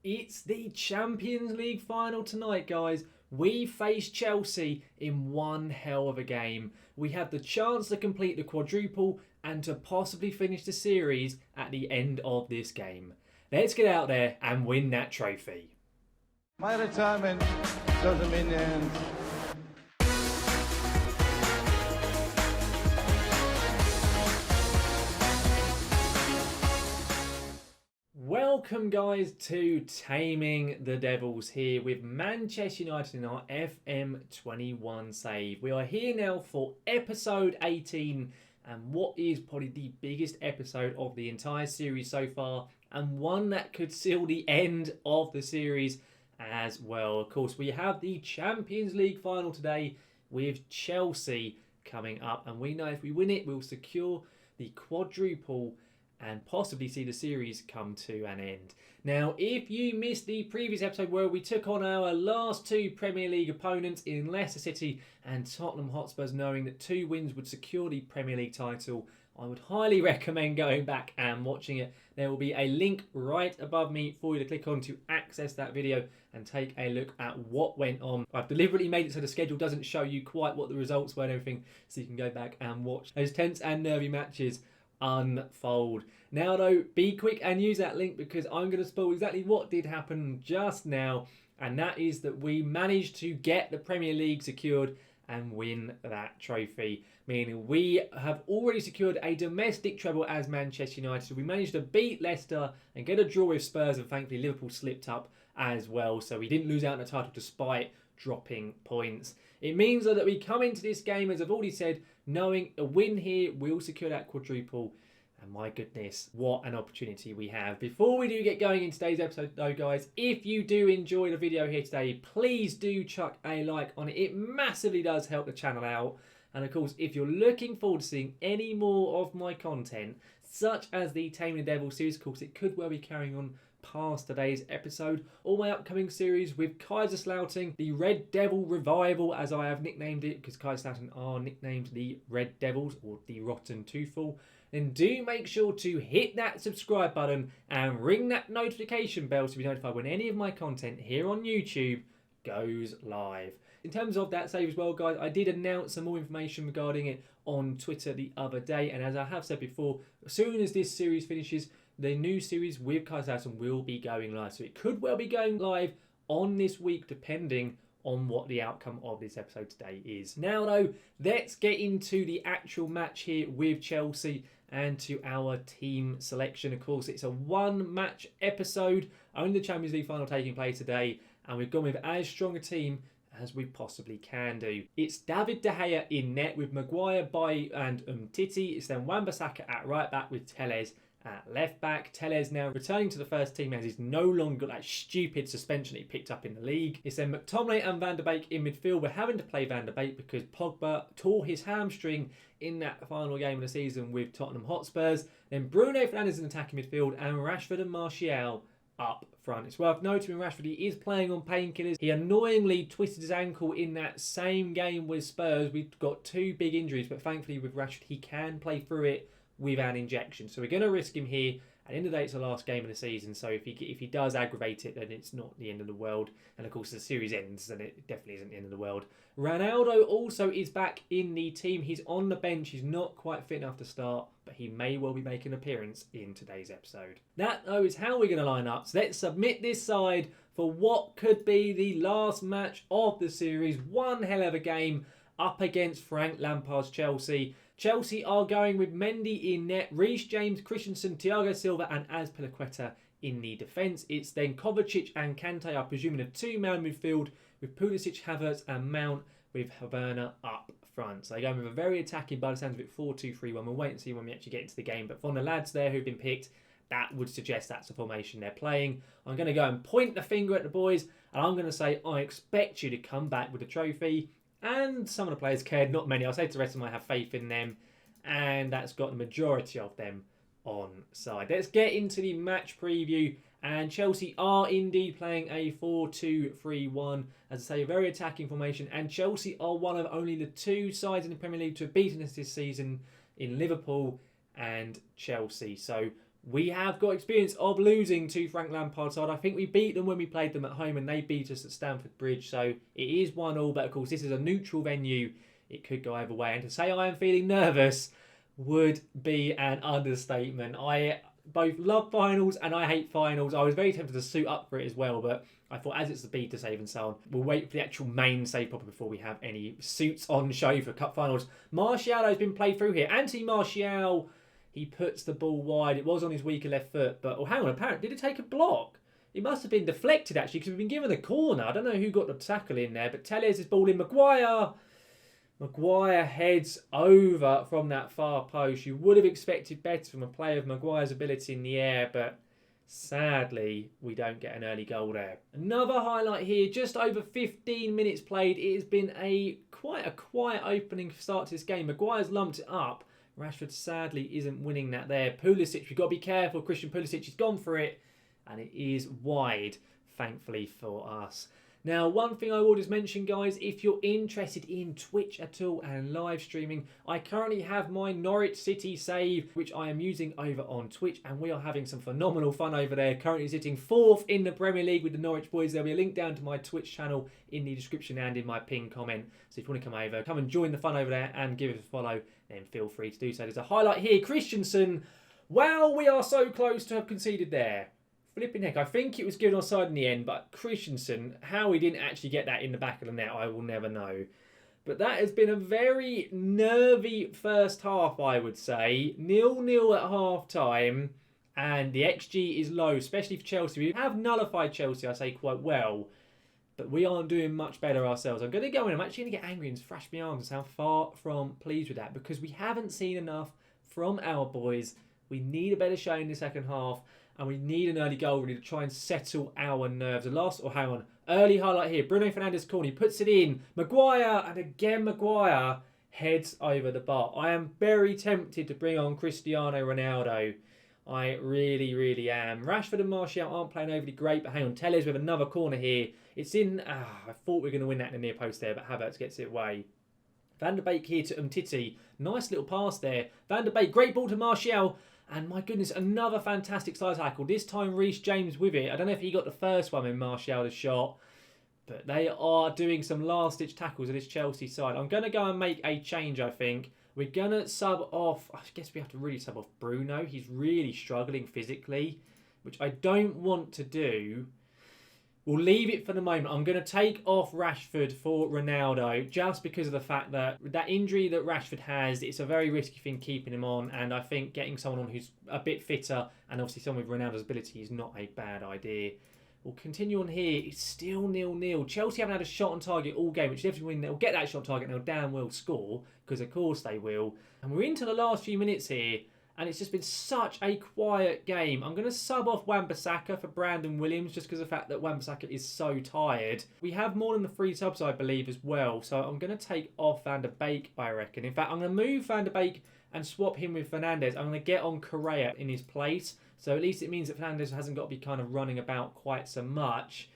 It's the Champions League final tonight, guys. We face Chelsea in one hell of a game. We have the chance to complete the quadruple and to possibly finish the series at the end of this game. Let's get out there and win that trophy. My retirement doesn't mean the end. Welcome guys to Taming the Devils here with Manchester United in our FM21 save. We are here now for episode 18 and what is probably the biggest episode of the entire series so far and one that could seal the end of the series as well. Of course, we have the Champions League final today with Chelsea coming up, and we know if we win it, we'll secure the quadruple and possibly see the series come to an end. Now, if you missed the previous episode where we took on our last two Premier League opponents in Leicester City and Tottenham Hotspurs, knowing that 2 wins would secure the Premier League title, I would highly recommend going back and watching it. There will be a link right above me for you to click on to access that video and take a look at what went on. I've deliberately made it so the schedule doesn't show you quite what the results were and everything, so you can go back and watch those tense and nervy matches unfold. Now though, be quick and use that link because I'm going to spoil exactly what did happen just now, and that is that we managed to get the Premier League secured and win that trophy, meaning we have already secured a domestic treble as Manchester United. So we managed to beat Leicester and get a draw with Spurs, and thankfully Liverpool slipped up as well, so we didn't lose out on the title despite dropping points. It means that we come into this game, as I've already said, knowing a win here will secure that quadruple. And my goodness, what an opportunity we have. Before we do get going in today's episode though, guys, if you do enjoy the video here today, please do chuck a like on it. It massively does help the channel out. And of course, if you're looking forward to seeing any more of my content, such as the Taming the Devils series, of course, it could well be carrying on past today's episode, or my upcoming series with Kaiserslautern, the Red Devil Revival, as I have nicknamed it, because Kaiserslautern are nicknamed the Red Devils, or the Rotten Toothful, then do make sure to hit that subscribe button and ring that notification bell to be notified when any of my content here on YouTube goes live. In terms of that save as well, guys, I did announce some more information regarding it on Twitter the other day, and as I have said before, as soon as this series finishes, the new series with Kaiserslautern will be going live. So it could well be going live on this week, depending on what the outcome of this episode today is. Now though, let's get into the actual match here with Chelsea and to our team selection. Of course, it's a one-match episode, only the Champions League final taking place today, and we've gone with as strong a team as we possibly can do. It's David De Gea in net with Maguire, Bailly and Umtiti. It's then Wan-Bissaka at right back with Telles at left back. Telles now returning to the first team as he's no longer got that stupid suspension he picked up in the league. It's then McTominay and Van der Beek in midfield. We're having to play Van der Beek because Pogba tore his hamstring in that final game of the season with Tottenham Hotspurs. Then Bruno Fernandes in attacking midfield and Rashford and Martial up front. It's worth noting Rashford, he is playing on painkillers. He annoyingly twisted his ankle in that same game with Spurs. We've got 2 big injuries, but thankfully with Rashford he can play through it with an injection. So we're going to risk him here. At the end of the day, it's the last game of the season, so if he does aggravate it, then it's not the end of the world. And of course, the series ends, then it definitely isn't the end of the world. Ronaldo also is back in the team. He's on the bench. He's not quite fit enough to start, but he may well be making an appearance in today's episode. That, though, is how we're going to line up. So let's submit this side for what could be the last match of the series. One hell of a game up against Frank Lampard's Chelsea. Chelsea are going with Mendy in net, Reece James, Christensen, Thiago Silva and Azpilicueta in the defence. It's then Kovacic and Kante, I presume, in a 2-man midfield with Pulisic, Havertz and Mount with Werner up front. So they're going with a very attacking, by the sounds of it, 4-2-3-1. We'll wait and see when we actually get into the game. But from the lads there who've been picked, that would suggest that's the formation they're playing. I'm going to go and point the finger at the boys and I'm going to say, I expect you to come back with a trophy. And some of the players cared, not many. I'll say to the rest of them I have faith in them. And that's got the majority of them on side. Let's get into the match preview. And Chelsea are indeed playing a 4-2-3-1. As I say, a very attacking formation. And Chelsea are one of only the 2 sides in the Premier League to have beaten us this season in Liverpool and Chelsea. So We have got experience of losing to Frank Lampard's side. I think we beat them when we played them at home and they beat us at Stamford Bridge. So it is 1-1, but of course this is a neutral venue. It could go either way. And to say I am feeling nervous would be an understatement. I both love finals and I hate finals. I was very tempted to suit up for it as well, but I thought as it's the beta save and so on, we'll wait for the actual main save proper before we have any suits on show for cup finals. Martial has been played through here. Anthony Martial, he puts the ball wide. It was on his weaker left foot, but hang on, apparently, did it take a block? It must have been deflected actually because we've been given a corner. I don't know who got the tackle in there, but Tellez is ball in. Maguire heads over from that far post. You would have expected better from a player of Maguire's ability in the air, but sadly, we don't get an early goal there. Another highlight here, just over 15 minutes played. It has been quite a quiet opening start to this game. Maguire's lumped it up. Rashford sadly isn't winning that there. Pulisic, we've got to be careful. Christian Pulisic has gone for it, and it is wide, thankfully for us. Now, one thing I will just mention, guys, if you're interested in Twitch at all and live streaming, I currently have my Norwich City save, which I am using over on Twitch, and we are having some phenomenal fun over there. Currently sitting 4th in the Premier League with the Norwich boys. There'll be a link down to my Twitch channel in the description and in my pinned comment. So if you want to come over, come and join the fun over there and give us a follow, then feel free to do so. There's a highlight here. Christensen, wow, we are so close to have conceded there. Flipping heck, I think it was given offside in the end, but Christensen, how he didn't actually get that in the back of the net, I will never know. But that has been a very nervy first half, I would say. 0-0 at half-time, and the XG is low, especially for Chelsea. We have nullified Chelsea, I say, quite well, but we aren't doing much better ourselves. I'm going to go in, I'm actually going to get angry and thrash my arms and sound far from pleased with that, because we haven't seen enough from our boys. We need a better show in the second half. And we need an early goal really to try and settle our nerves. Early highlight here. Bruno Fernandes corner. He puts it in. Maguire, and again Maguire heads over the bar. I am very tempted to bring on Cristiano Ronaldo. I really, really am. Rashford and Martial aren't playing overly great, but hang on. Tellez with another corner here. It's in. I thought we were going to win that in the near post there, but Havertz gets it away. Van der Beek here to Umtiti. Nice little pass there. Van der Beek, great ball to Martial. And my goodness, another fantastic side tackle. This time Reece James with it. I don't know if he got the first one when Martial had shot. But they are doing some last-ditch tackles at this Chelsea side. I'm going to go and make a change, I think. We're going to sub off... I guess we have to really sub off Bruno. He's really struggling physically, which I don't want to do. We'll leave it for the moment. I'm going to take off Rashford for Ronaldo just because of the fact that that injury that Rashford has, it's a very risky thing keeping him on. And I think getting someone on who's a bit fitter and obviously someone with Ronaldo's ability is not a bad idea. We'll continue on here. It's still 0-0. Chelsea haven't had a shot on target all game, which definitely means they'll get that shot on target and they'll damn well score, because of course they will. And we're into the last few minutes here. And it's just been such a quiet game. I'm going to sub off Wan-Bissaka for Brandon Williams just because of the fact that Wan-Bissaka is so tired. We have more than the 3 subs, I believe, as well. So I'm going to take off Van der Beek, I reckon. In fact, I'm going to move Van der Beek and swap him with Fernandes. I'm going to get on Correa in his place. So at least it means that Fernandes hasn't got to be kind of running about quite so much.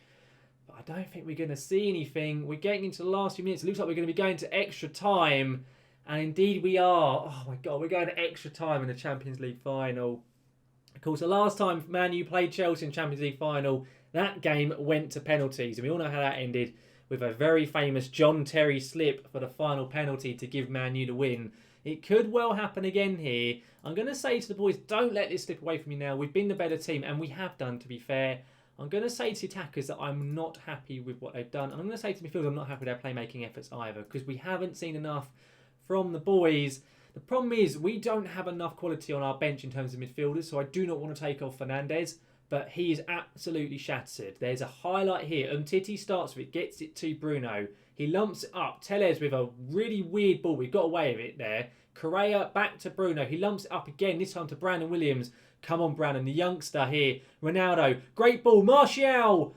But I don't think we're going to see anything. We're getting into the last few minutes. It looks like we're going to be going to extra time. And indeed we are. Oh my God, we're going to extra time in the Champions League final. Of course, the last time Man Utd played Chelsea in Champions League final, that game went to penalties. And we all know how that ended, with a very famous John Terry slip for the final penalty to give Man Utd a win. It could well happen again here. I'm going to say to the boys, don't let this slip away from you now. We've been the better team, and we have done, to be fair. I'm going to say to the attackers that I'm not happy with what they've done. And I'm going to say to midfielders I'm not happy with their playmaking efforts either, because we haven't seen enough from the boys. The problem is we don't have enough quality on our bench in terms of midfielders, so I do not want to take off Fernandes, but he is absolutely shattered. There's a highlight here. Umtiti starts with it, gets it to Bruno. He lumps it up. Tellez with a really weird ball. We got away with it there. Correa back to Bruno. He lumps it up again, this time to Brandon Williams. Come on, Brandon, the youngster here. Ronaldo, great ball. Martial.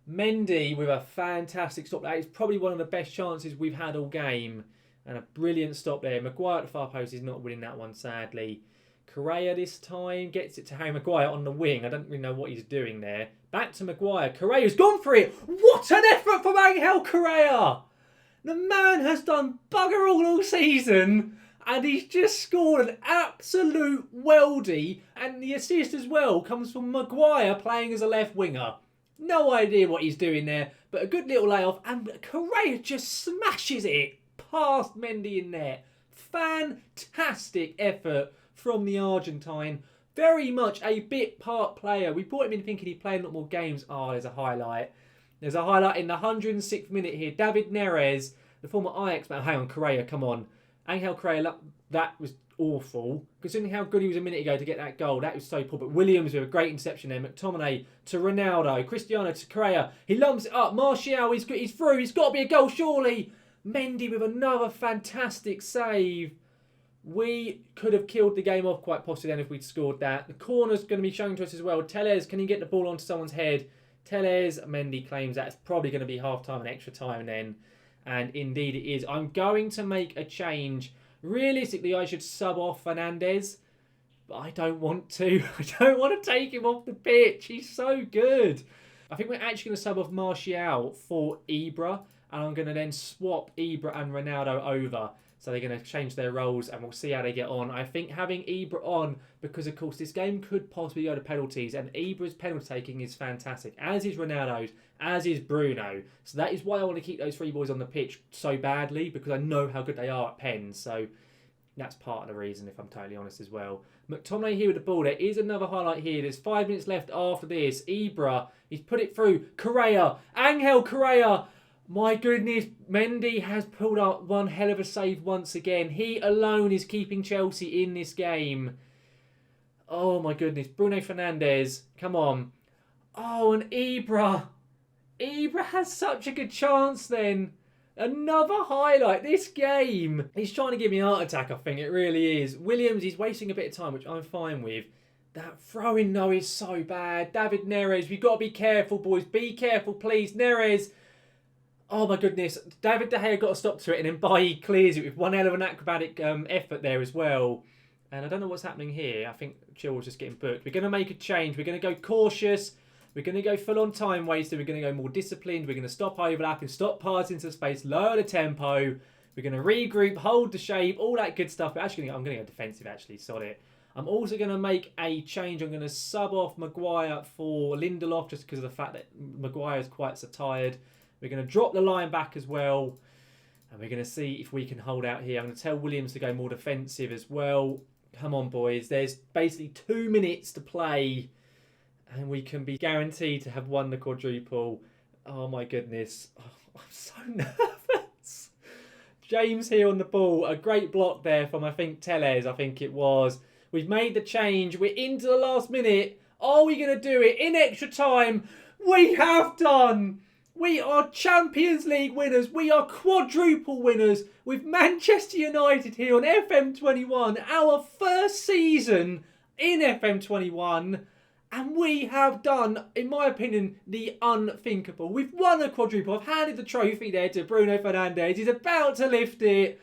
Mendy with a fantastic stop. That is probably one of the best chances we've had all game. And a brilliant stop there. Maguire at the far post is not winning that one, sadly. Correa this time gets it to Harry Maguire on the wing. I don't really know what he's doing there. Back to Maguire. Correa's gone for it. What an effort from Angel Correa. The man has done bugger all season. And he's just scored an absolute weldy. And the assist as well comes from Maguire playing as a left winger. No idea what he's doing there, but a good little layoff. And Correa just smashes it past Mendy in there. Fantastic effort from the Argentine. Very much a bit part player. We brought him in thinking he'd play a lot more games. Oh, there's a highlight. There's a highlight in the 106th minute here. David Neres, the former Ajax man. Hang on, Correa, come on. Angel Correa, that was awful. Considering how good he was a minute ago to get that goal, that was so poor. But Williams with a great interception there. McTominay to Ronaldo. Cristiano to Correa. He lumps it up. Martial, he's through. He's got to be a goal, surely. Mendy with another fantastic save. We could have killed the game off quite possibly then if we'd scored that. The corner's going to be shown to us as well. Tellez, can he get the ball onto someone's head? Tellez, Mendy claims that's probably going to be half-time and extra time then. And indeed it is. I'm going to make a change. Realistically, I should sub off Fernandes. But I don't want to. I don't want to take him off the pitch. He's so good. I think we're actually going to sub off Martial for Ibra. And I'm going to then swap Ibra and Ronaldo over. So they're going to change their roles and we'll see how they get on. I think having Ibra on, because of course this game could possibly go to penalties, and Ibra's penalty taking is fantastic, as is Ronaldo's, as is Bruno. So that is why I want to keep those three boys on the pitch so badly, because I know how good they are at pens. So that's part of the reason, if I'm totally honest as well. McTominay here with the ball. There is another highlight here. There's 5 minutes left after this. Ibra, he's put it through. Correa, Angel Correa. My goodness, Mendy has pulled up one hell of a save once again. He alone is keeping Chelsea in this game. Oh my goodness. Bruno Fernandes, come on. Oh, and Ibra. Ibra has such a good chance then. Another highlight. This game. He's trying to give me a heart attack, I think. It really is. Williams, he's wasting a bit of time, which I'm fine with. That throw-in, though, is so bad. David Neres, we've got to be careful, boys. Be careful, please. Neres. Oh my goodness, David De Gea got a stop to it and then Bailly clears it with one hell of an acrobatic effort there as well. And I don't know what's happening here. I think Chilwell's just getting booked. We're going to make a change. We're going to go cautious. We're going to go full on time wasted. We're going to go more disciplined. We're going to stop overlapping, stop passing into space, lower the tempo. We're going to regroup, hold the shape, all that good stuff. But actually, I'm going to go defensive actually, sod it. I'm also going to make a change. I'm going to sub off Maguire for Lindelof just because of the fact that Maguire is quite so tired. We're going to drop the line back as well. And we're going to see if we can hold out here. I'm going to tell Williams to go more defensive as well. Come on, boys. There's basically 2 minutes to play. And we can be guaranteed to have won the quadruple. Oh, my goodness. Oh, I'm so nervous. James here on the ball. A great block there from, I think, Tellez, I think it was. We've made the change. We're into the last minute. Are we going to do it in extra time? We have done. We are Champions League winners. We are quadruple winners with Manchester United here on FM21. Our first season in FM21. And we have done, in my opinion, the unthinkable. We've won a quadruple. I've handed the trophy there to Bruno Fernandes. He's about to lift it.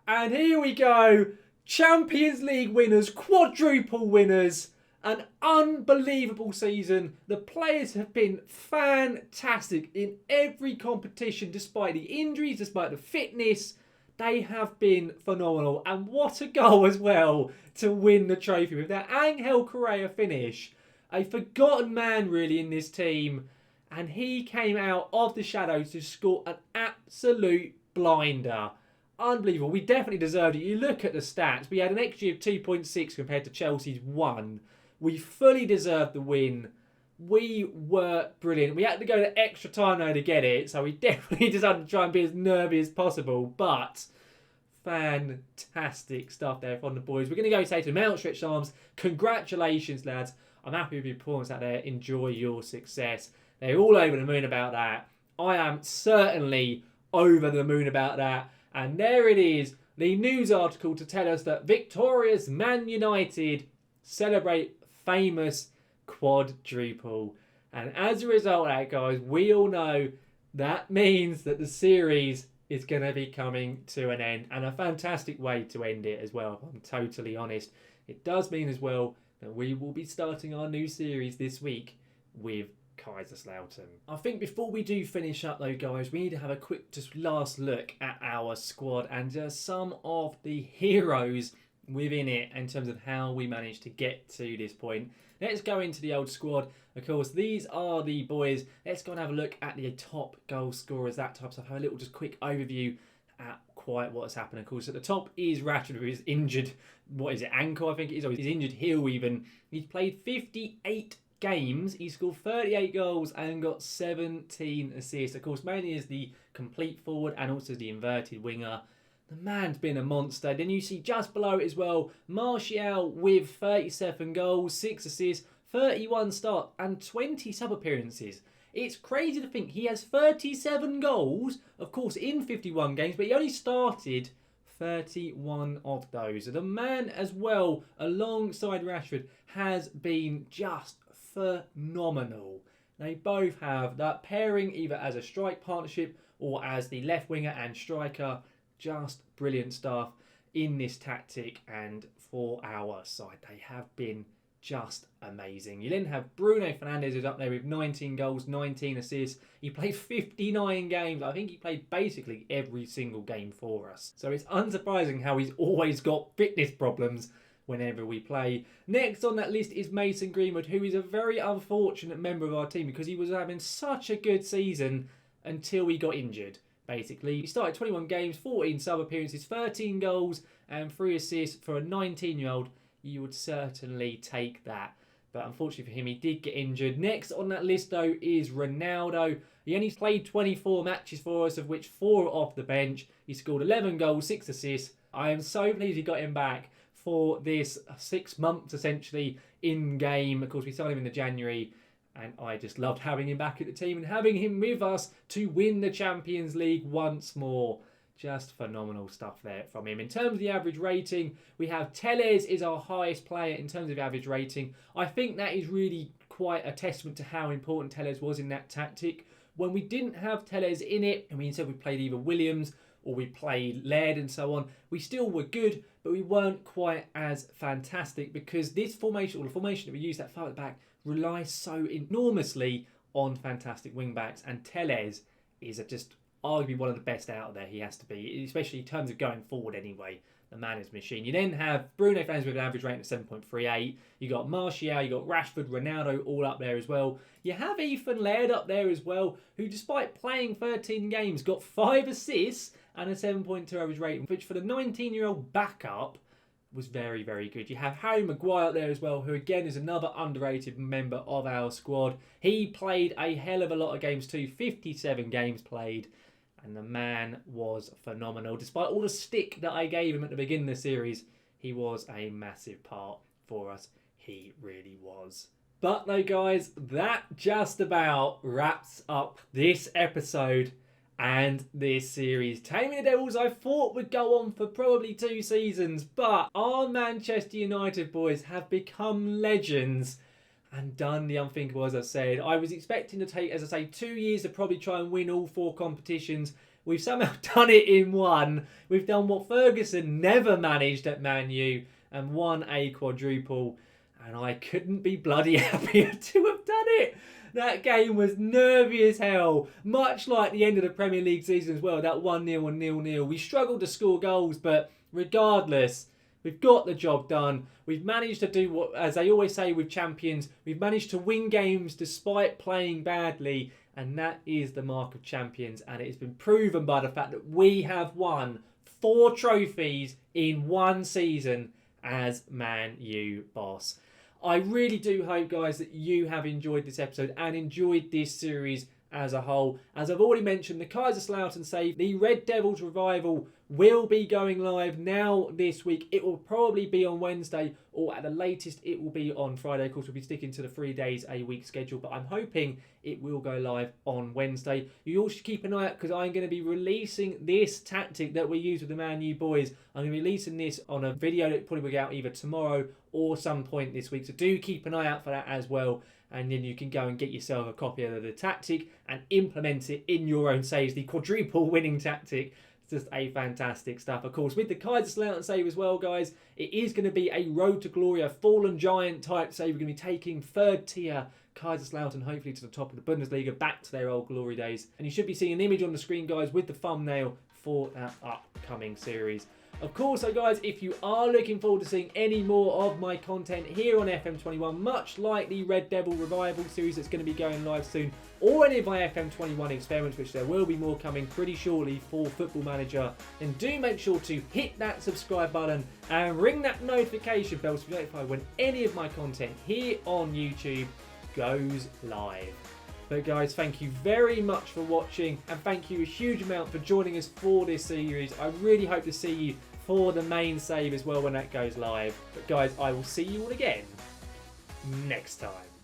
And here we go. Champions League winners, quadruple winners. An unbelievable season. The players have been fantastic in every competition, despite the injuries, despite the fitness. They have been phenomenal. And what a goal as well to win the trophy with that Angel Correa finish. A forgotten man really in this team. And he came out of the shadows to score an absolute blinder. Unbelievable. We definitely deserved it. You look at the stats. We had an XG of 2.6 compared to Chelsea's 1. We fully deserved the win. We were brilliant. We had to go to extra time now to get it. So we definitely decided to try and be as nervy as possible. But fantastic stuff there from the boys. We're going to go say to them, outstretched arms. Congratulations, lads. I'm happy with your performance out there. Enjoy your success. They're all over the moon about that. I am certainly over the moon about that. And there it is. The news article to tell us that victorious Man United celebrate famous quadruple. And as a result of that, guys, we all know that means that the series is going to be coming to an end. And a fantastic way to end it as well, if I'm totally honest. It does mean as well that we will be starting our new series this week with Kaiserslautern. I think before we do finish up though, guys, we need to have a quick just last look at our squad and just some of the heroes within it in terms of how we managed to get to this point. Let's go into the old squad. Of course, these are the boys. Let's go and have a look at the top goal scorers, that type of stuff. Have a little just quick overview at quite what's happened. Of course, at the top is Rashford, who is injured. What is it, ankle, I think it is, or he's injured heel even. He's played 58 games. He scored 38 goals and got 17 assists. Of course, mainly as the complete forward and also the inverted winger. The man's been a monster. Then you see just below it as well, Martial with 37 goals, 6 assists, 31 starts and 20 sub-appearances. It's crazy to think he has 37 goals, of course, in 51 games, but he only started 31 of those. The man as well, alongside Rashford, has been just phenomenal. They both have that pairing either as a strike partnership or as the left winger and striker. Just brilliant stuff in this tactic, and for our side, they have been just amazing. You then have Bruno Fernandes, who's up there with 19 goals, 19 assists. He played 59 games. I think he played basically every single game for us. So it's unsurprising how he's always got fitness problems whenever we play. Next on that list is Mason Greenwood, who is a very unfortunate member of our team because he was having such a good season until he got injured. Basically, he started 21 games, 14 sub-appearances, 13 goals and 3 assists. For a 19-year-old, you would certainly take that. But unfortunately for him, he did get injured. Next on that list, though, is Ronaldo. He only played 24 matches for us, of which 4 off the bench. He scored 11 goals, 6 assists. I am so pleased he got him back for this 6 months, essentially, in-game. Of course, we signed him in the January. And I just loved having him back at the team and having him with us to win the Champions League once more. Just phenomenal stuff there from him. In terms of the average rating, we have Telles is our highest player in terms of average rating. I think that is really quite a testament to how important Telles was in that tactic. When we didn't have Telles in it, and we instead we played either Williams or we played Laird and so on, we still were good, but we weren't quite as fantastic because this formation, or the formation that we use that far at the back, relies so enormously on fantastic wing-backs, and Telles is just arguably one of the best out there. He has to be, especially in terms of going forward anyway. The man is a machine. You then have Bruno Fernandes with an average rating of 7.38. You got Martial, you got Rashford, Ronaldo all up there as well. You have Ethan Laird up there as well, who despite playing 13 games got 5 assists and a 7.2 average rating, which for the 19-year-old backup was very, very good. You have Harry Maguire up there as well, who again is another underrated member of our squad. He played a hell of a lot of games too, 57 games played, and the man was phenomenal. Despite all the stick that I gave him at the beginning of the series, he was a massive part for us. He really was. But though, guys, that just about wraps up this episode and this series. Taming the Devils I thought would go on for probably 2 seasons, but our Manchester United boys have become legends and done the unthinkable, as I said. I was expecting to take, as I say, 2 years to probably try and win all 4 competitions. We've somehow done it in 1. We've done what Ferguson never managed at Man U and won a quadruple, and I couldn't be bloody happier to have done it. That game was nervy as hell, much like the end of the Premier League season as well, that 1-0 and 0-0. We struggled to score goals, but regardless, we've got the job done. We've managed to do what, as they always say with champions, we've managed to win games despite playing badly, and that is the mark of champions, and it has been proven by the fact that we have won 4 trophies in 1 season as Man U boss. I really do hope, guys, that you have enjoyed this episode and enjoyed this series as a whole. As I've already mentioned, the Kaiserslautern save, the Red Devils revival will be going live now this week. It will probably be on Wednesday, or at the latest it will be on Friday. Of course, we'll be sticking to the 3 days a week schedule, but I'm hoping it will go live on Wednesday. You all should keep an eye out because I'm going to be releasing this tactic that we use with the Man U boys. I'm going to be releasing this on a video that probably will go out either tomorrow or some point this week, so do keep an eye out for that as well. And then you can go and get yourself a copy of the tactic and implement it in your own saves. The quadruple winning tactic. It's just a fantastic stuff. Of course, with the Kaiserslautern save as well, guys, it is going to be a Road to Glory, a Fallen Giant type save. We're going to be taking 3rd tier Kaiserslautern hopefully to the top of the Bundesliga, back to their old glory days. And you should be seeing an image on the screen, guys, with the thumbnail for that upcoming series. Of course, so guys, if you are looking forward to seeing any more of my content here on FM21, much like the Red Devil Revival series that's going to be going live soon, or any of my FM21 experiments, which there will be more coming pretty shortly for Football Manager, then do make sure to hit that subscribe button and ring that notification bell to be notified when any of my content here on YouTube goes live. But guys, thank you very much for watching, and thank you a huge amount for joining us for this series. I really hope to see you for the main save as well when that goes live. But guys, I will see you all again next time.